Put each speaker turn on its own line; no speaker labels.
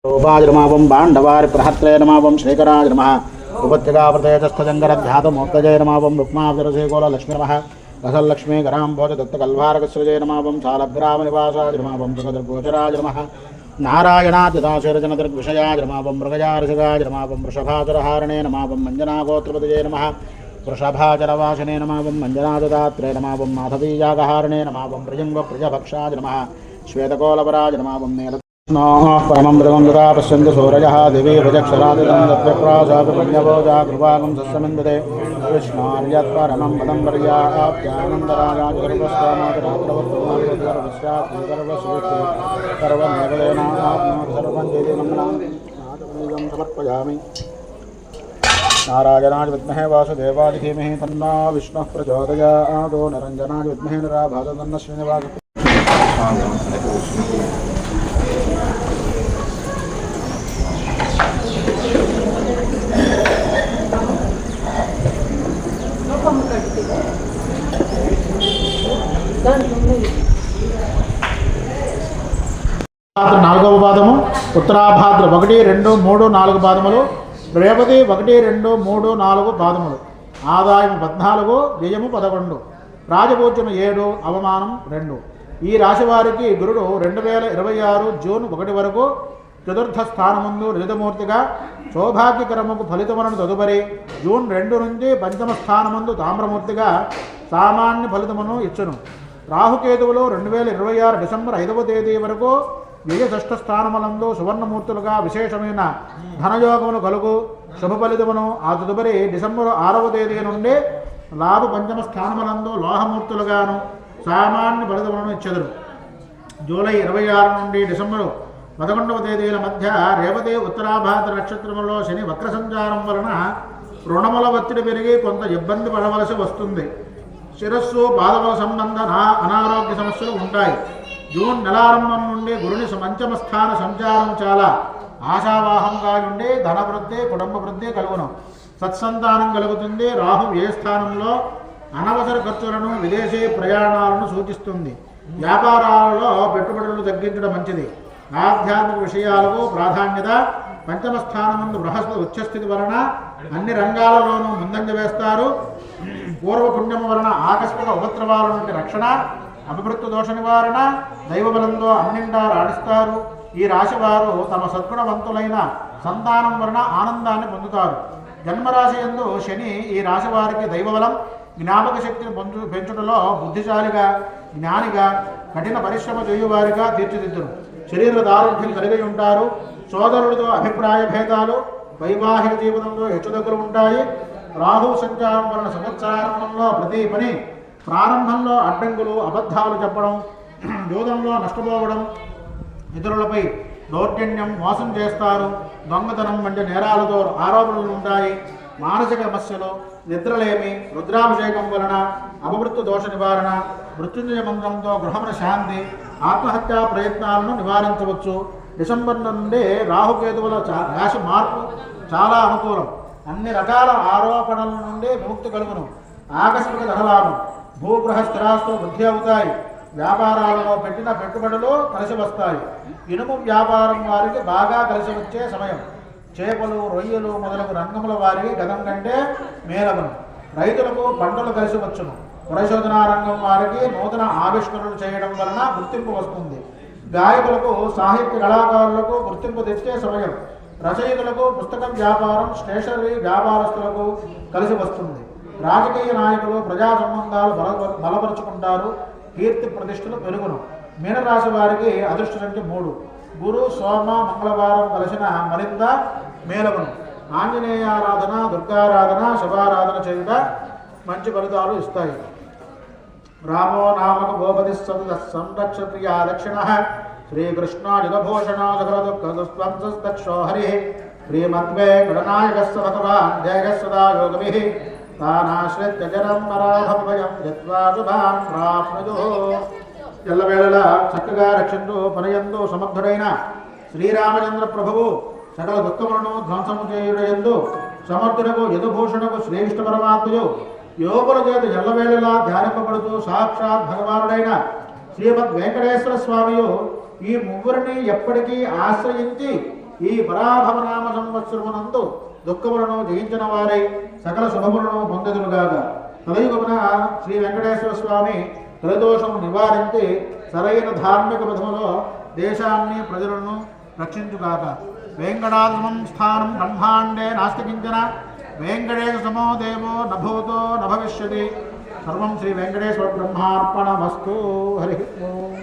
రూపాజనమావం బాండవారి ప్రహత్రే నమావం శ్రీకరాజ నమ ఉపత్యకావ్రతేజస్థజంగరధ్యాతమూర్తజయ నమావం రుక్మావరసేకోల లక్ష్మీ నమ రసల్లక్ష్మీ గరాంభోజ దత్తకల్వారకస్రజయ నమావం శాలగ్రామనివాసాజ నమావం సుఖదర్గోచరాజ నమ నారాయణాద్యదాశరజనదృగ్విషయాజ నమావం మృగజారసిగాజ నమావం వృషభాచరహారణే నమావం మంజనాగోత్రపతజయ నమ వృషభాచరవాసనే నమావం మంజనాదదాత్రే నమావం మాధవీయాగహారణే నమావం ప్రజంగప్రజభక్షాజ నమ శ్వేతకోలపరాజ నమావం నీల परमं मृगं तथा पश्यन्ति सूरजः दिवि भुजक्षरादिदं तत्प्रप्रासापि पुण्यभोजा कृपागं सस्यमिन्दते विष्णार्यत्परमं पदं पर्याप्त्यानन्दराजागर्भस्वामातराप्रवर्तनादिवर्षात्सर्वमेकलेनात्मसर्वं समर्पयामि नारायणाय विद्महे वासुदेवाय धीमहि तन्नो विष्णुः प्रचोदयात् निरञ्जनाय विद्महे निराभास तन्नः श्रीनिवासः నాలుగవ పాదము ఉత్తరాభాద్ర 1, 2, 3, 4 పాదములు రేవతి 1, 2, 3, 4 పాదములు ఆదాయం 14 వ్యయము 11 రాజపూజ్యము 7 అవమానం 2 ఈ రాశి వారికి గురుడు 2026 జూన్ 1 వరకు చతుర్థ స్థానముందు నిజమూర్తిగా సౌభాగ్యకరముకు ఫలితములను తదుపరి జూన్ 2 నుంచి పంచమ స్థానముందు తామ్రమూర్తిగా సామాన్య ఫలితమును ఇచ్చును. రాహుకేతువులు 2026 డిసెంబర్ 5వ తేదీ వరకు వ్యయ షష్ఠ స్థానములందు సువర్ణమూర్తులుగా విశేషమైన ధనయోగమును కలుగు శుభ ఫలితమును ఆ తదుపరి డిసెంబర్ 6వ తేదీ నుండి లాభ పంచమ స్థానములందు లోహమూర్తులుగాను సామాన్య ఫలితములను ఇచ్చెదరు. జూలై 26 నుండి డిసెంబరు 11వ తేదీల మధ్య రేవతి ఉత్తరాభాద్ర నక్షత్రములో శని వక్ర సంచారం వలన రుణముల ఒత్తిడి పెరిగి కొంత ఇబ్బంది పడవలసి వస్తుంది. శిరస్సు పాదముల సంబంధ అనారోగ్య సమస్యలు ఉంటాయి. జూన్ నెలారంభం నుండి గురుని పంచమ స్థాన సంచారం చాలా ఆశావాహంగా ఉండి ధనవృద్ధి కుటుంబ వృద్ధి కలుగును. సత్సంతానం కలుగుతుంది. రాహు ఏ స్థానంలో అనవసర ఖర్చులను విదేశీ ప్రయాణాలను సూచిస్తుంది. వ్యాపారాలలో పెట్టుబడులను తగ్గించడం మంచిది. ఆధ్యాత్మిక విషయాలకు ప్రాధాన్యత. పంచమ స్థానమందు బృహస్పతి ఉచ్చస్థితి వలన అన్ని రంగాలలోనూ ముందంజ వేస్తారు. పూర్వపుణ్యము వలన ఆకస్మిక ఉపద్రవాల నుండి రక్షణ, అభివృద్ధి దోష నివారణ, దైవబలంతో అన్నింటా రాణిస్తారు. ఈ రాశివారు తమ సద్గుణవంతులైన సంతానం వలన ఆనందాన్ని పొందుతారు. జన్మరాశి యందు శని ఈ రాశివారికి దైవబలం, జ్ఞాపక శక్తిని పెంచుటలో బుద్ధిశాలిగా, జ్ఞానిగా, కఠిన పరిశ్రమ చేయువారిగా తీర్చిదిద్దును. శరీర దారుఢ్యం కలిగి ఉంటారు. సోదరులతో అభిప్రాయ భేదాలు, వైవాహిక జీవితంలో హెచ్చుతగ్గులు ఉంటాయి. రాహు సంచారం వలన సంవత్సరారంభంలో ప్రతి పని ప్రారంభంలో అడ్డంకులు, అబద్ధాలు చెప్పడం, జూదంలో నష్టపోవడం, ఇతరులపై దౌర్జన్యం, మోసం చేస్తారు. దొంగతనం వంటి నేరాలతో ఆరోపణలు ఉంటాయి. మానసిక సమస్యలు, నిద్రలేమి, రుద్రాభిషేకం వలన అపవృత్తి దోష నివారణ, మృత్యుంజయ మంత్రంతో గృహమున శాంతి, ఆత్మహత్యా ప్రయత్నాలను నివారించవచ్చు. డిసెంబర్ నుండి రాహుకేతువుల రాశి మార్పు చాలా అనుకూలం. అన్ని రకాల ఆరోపణల నుండి విముక్తి కలుగును. ఆకస్మిక ధనలాభం, భూగృహ స్థిరాస్తులు వృద్ధి అవుతాయి. వ్యాపారాలలో పెట్టిన పెట్టుబడులు కలిసి వస్తాయి. ఇనుము వ్యాపారం వారికి బాగా కలిసి వచ్చే సమయం. చేపలు, రొయ్యలు మొదలగు రంగముల వారికి గతం కంటే మేలగును. రైతులకు పంటలు కలిసి వచ్చును. పరిశోధనా రంగం వారికి నూతన ఆవిష్కరణలు చేయడం వలన గుర్తింపు వస్తుంది. గాయకులకు, సాహిత్య కళాకారులకు గుర్తింపు తెచ్చే సమయం. రచయితలకు, పుస్తకం వ్యాపారం, స్టేషనరీ వ్యాపారస్తులకు కలిసి వస్తుంది. రాజకీయ నాయకులు ప్రజా సంబంధాలు బలపరుచుకుంటారు. కీర్తి ప్రతిష్టలు పెరుగును. మీనరాశి వారికి అదృష్ట సంఖ్య 3. గురు, సోమ, మంగళవారం కలిసిన మరింత మేలగును. ఆంజనేయారాధన, దుర్గారాధన, శుభారాధన చేయుట మంచి ఫలితాలు ఇస్తాయి. రామో నామక గోపతి సంరక్ష ప్రియా దక్షిణ శ్రీకృష్ణాయుధభూషణ సకలదుఃఖదుస్వంసస్తక్షో హరి శ్రీమద్వే గణనాయకస్య భగవాన్ జయస్సదా యోగభిః తానాశ్రిత్య జనం నరాధమభయం యత్వా శుభాన్ ప్రాప్నుయుః. ఎల్లవేళలా చక్కగా రక్షించు పనయందు సమర్థుడైన శ్రీరామచంద్ర ప్రభువు సకల దుఃఖములను ధ్వంసము చేయుటయందు సమర్థునకు యదుభూషణకు శ్రేష్ఠ పరమాత్మయు యోగుల చేత ఎల్లవేళలా ధ్యానింపబడుతూ సాక్షాత్ భగవానుడైన శ్రీమద్ వెంకటేశ్వర స్వామియు ఈ ముగ్గురిని ఎప్పటికీ ఆశ్రయించి ఈ పరాభవనామ సంవత్సరమునందు దుఃఖములను జయించిన వారై సకల శుభములను పొందెదరుగాక. తదయుగమున శ్రీ వెంకటేశ్వర స్వామి త్రిదోషము నివారించి సరైన ధార్మిక పథములో దేశాన్ని ప్రజలను రక్షించుగాక. వెంకటాద్రమం స్థానం బ్రహ్మాండే నాస్తి కించన వెంకటేశ సమో దేవో నభూతో నభవిష్యతి. సర్వం శ్రీ వెంకటేశ్వర బ్రహ్మార్పణమస్తు. హరి ఓం.